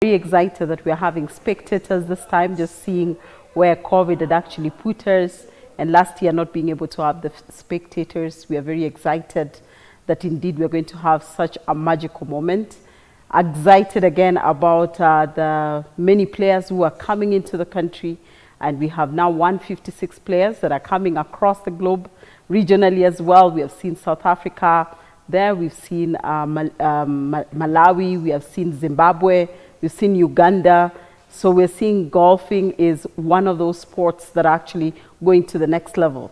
Very excited that we are having spectators this time, just seeing where COVID had actually put us, and last year not being able to have the spectators. We are very excited that indeed we are going to have such a magical moment. Excited again about the many players who are coming into the country, and we have now 156 players that are coming across the globe, regionally as well. We have seen South Africa there, we've seen Malawi, we have seen Zimbabwe, we've seen Uganda. So we're seeing golfing is one of those sports that are actually going to the next level.